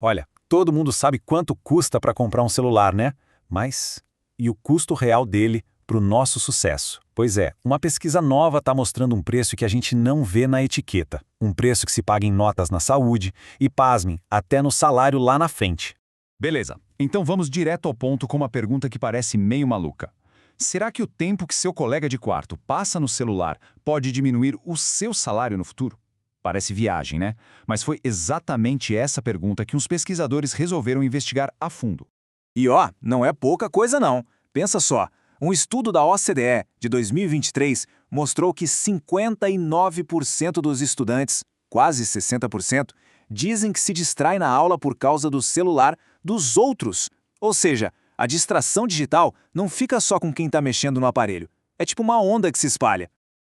Olha, todo mundo sabe quanto custa para comprar um celular, né? Mas e o custo real dele para o nosso sucesso? Pois é, uma pesquisa nova está mostrando um preço que a gente não vê na etiqueta. Um preço que se paga em notas na saúde e, pasmem, até no salário lá na frente. Beleza, então vamos direto ao ponto com uma pergunta que parece meio maluca. Será que o tempo que seu colega de quarto passa no celular pode diminuir o seu salário no futuro? Parece viagem, né? Mas foi exatamente essa pergunta que uns pesquisadores resolveram investigar a fundo. E ó, não é pouca coisa não. Pensa só, um estudo da OCDE de 2023 mostrou que 59% dos estudantes, quase 60%, dizem que se distrai na aula por causa do celular dos outros. Ou seja, a distração digital não fica só com quem está mexendo no aparelho. É tipo uma onda que se espalha.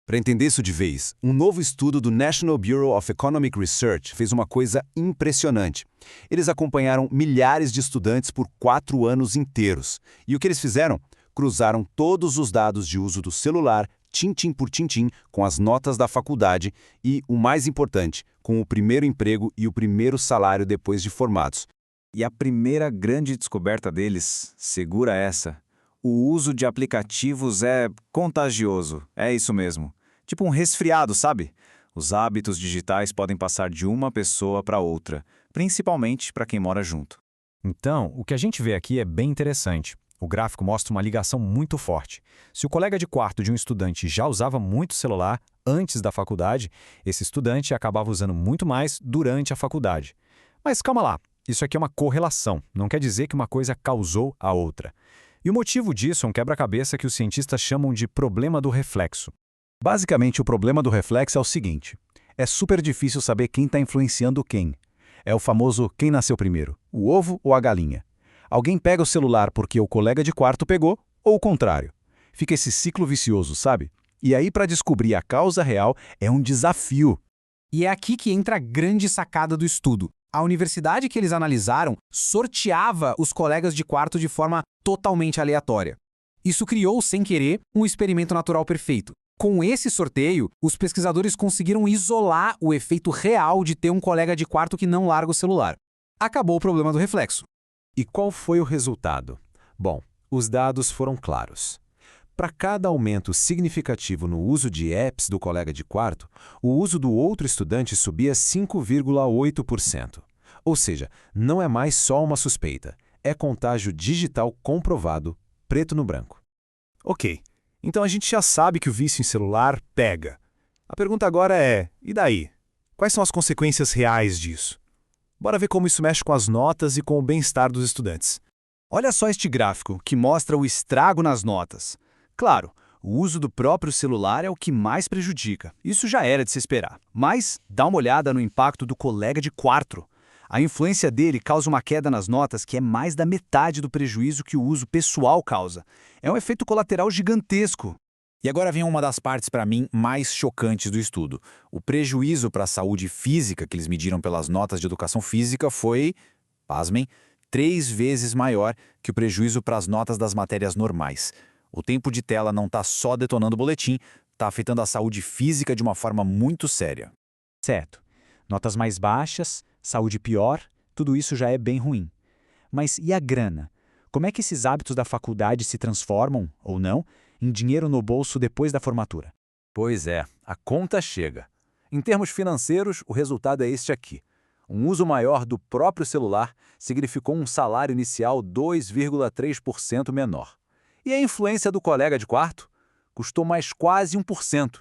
Para entender isso de vez, um novo estudo do National Bureau of Economic Research fez uma coisa impressionante. Eles acompanharam milhares de estudantes por 4 anos inteiros. E o que eles fizeram? Cruzaram todos os dados de uso do celular, tintim por tintim, com as notas da faculdade e, o mais importante, com o primeiro emprego e o primeiro salário depois de formados. E a primeira grande descoberta deles, segura essa, o uso de aplicativos é contagioso, é isso mesmo. Tipo um resfriado, sabe? Os hábitos digitais podem passar de uma pessoa para outra, principalmente para quem mora junto. Então, o que a gente vê aqui é bem interessante. O gráfico mostra uma ligação muito forte. Se o colega de quarto de um estudante já usava muito celular antes da faculdade, esse estudante acabava usando muito mais durante a faculdade. Mas calma lá, isso aqui é uma correlação, não quer dizer que uma coisa causou a outra. E o motivo disso é um quebra-cabeça que os cientistas chamam de problema do reflexo. Basicamente, o problema do reflexo é o seguinte: é super difícil saber quem está influenciando quem. É o famoso quem nasceu primeiro, o ovo ou a galinha. Alguém pega o celular porque o colega de quarto pegou, ou o contrário. Fica esse ciclo vicioso, sabe? E aí, para descobrir a causa real, é um desafio. E é aqui que entra a grande sacada do estudo. A universidade que eles analisaram sorteava os colegas de quarto de forma totalmente aleatória. Isso criou, sem querer, um experimento natural perfeito. Com esse sorteio, os pesquisadores conseguiram isolar o efeito real de ter um colega de quarto que não larga o celular. Acabou o problema do reflexo. E qual foi o resultado? Bom, os dados foram claros. Para cada aumento significativo no uso de apps do colega de quarto, o uso do outro estudante subia 5,8%. Ou seja, não é mais só uma suspeita, é contágio digital comprovado, preto no branco. Ok, então a gente já sabe que o vício em celular pega. A pergunta agora é, e daí? Quais são as consequências reais disso? Bora ver como isso mexe com as notas e com o bem-estar dos estudantes. Olha só este gráfico, que mostra o estrago nas notas. Claro, o uso do próprio celular é o que mais prejudica. Isso já era de se esperar. Mas dá uma olhada no impacto do colega de quarto. A influência dele causa uma queda nas notas que é mais da metade do prejuízo que o uso pessoal causa. É um efeito colateral gigantesco. E agora vem uma das partes, para mim, mais chocantes do estudo. O prejuízo para a saúde física que eles mediram pelas notas de educação física foi, pasmem, 3 vezes maior que o prejuízo para as notas das matérias normais. O tempo de tela não está só detonando o boletim, está afetando a saúde física de uma forma muito séria. Certo. Notas mais baixas, saúde pior, tudo isso já é bem ruim. Mas e a grana? Como é que esses hábitos da faculdade se transformam, ou não, em dinheiro no bolso depois da formatura? Pois é, a conta chega. Em termos financeiros, o resultado é este aqui. Um uso maior do próprio celular significou um salário inicial 2,3% menor. E a influência do colega de quarto? Custou mais quase 1%.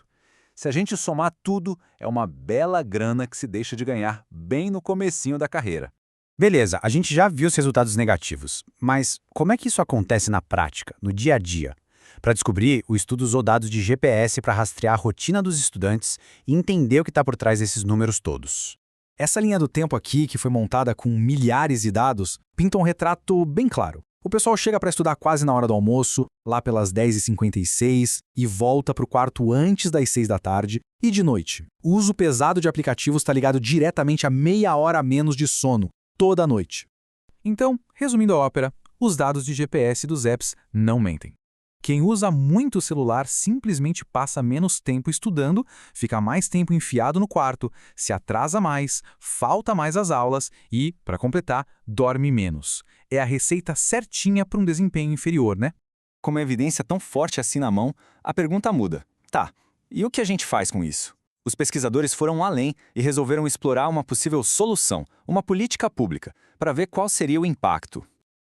Se a gente somar tudo, é uma bela grana que se deixa de ganhar bem no comecinho da carreira. Beleza, a gente já viu os resultados negativos, mas como é que isso acontece na prática, no dia a dia? Para descobrir, o estudo usou dados de GPS para rastrear a rotina dos estudantes e entender o que está por trás desses números todos. Essa linha do tempo aqui, que foi montada com milhares de dados, pinta um retrato bem claro. O pessoal chega para estudar quase na hora do almoço, lá pelas 10h56, e volta para o quarto antes das 6 da tarde, e de noite. O uso pesado de aplicativos está ligado diretamente a meia hora a menos de sono, toda noite. Então, resumindo a ópera, os dados de GPS dos apps não mentem. Quem usa muito o celular simplesmente passa menos tempo estudando, fica mais tempo enfiado no quarto, se atrasa mais, falta mais às aulas e, para completar, dorme menos. É a receita certinha para um desempenho inferior, né? Com uma evidência tão forte assim na mão, a pergunta muda. Tá, e o que a gente faz com isso? Os pesquisadores foram além e resolveram explorar uma possível solução, uma política pública, para ver qual seria o impacto.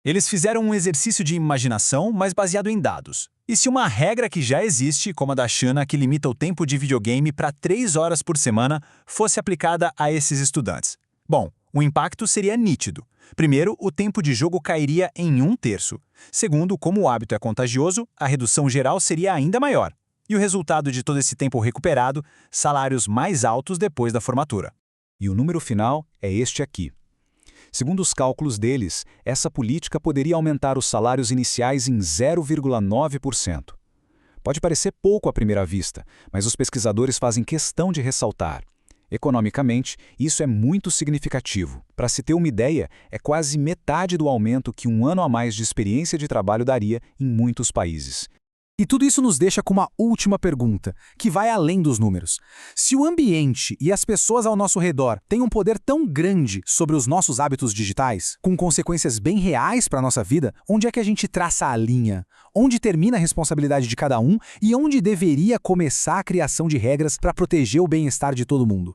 Eles fizeram um exercício de imaginação, mas baseado em dados. E se uma regra que já existe, como a da China, que limita o tempo de videogame para 3 horas por semana, fosse aplicada a esses estudantes? Bom, o impacto seria nítido. Primeiro, o tempo de jogo cairia em 1/3. Segundo, como o hábito é contagioso, a redução geral seria ainda maior. E o resultado de todo esse tempo recuperado, salários mais altos depois da formatura. E o número final é este aqui. Segundo os cálculos deles, essa política poderia aumentar os salários iniciais em 0,9%. Pode parecer pouco à primeira vista, mas os pesquisadores fazem questão de ressaltar. Economicamente, isso é muito significativo. Para se ter uma ideia, é quase metade do aumento que um ano a mais de experiência de trabalho daria em muitos países. E tudo isso nos deixa com uma última pergunta, que vai além dos números. Se o ambiente e as pessoas ao nosso redor têm um poder tão grande sobre os nossos hábitos digitais, com consequências bem reais para a nossa vida, onde é que a gente traça a linha? Onde termina a responsabilidade de cada um e onde deveria começar a criação de regras para proteger o bem-estar de todo mundo?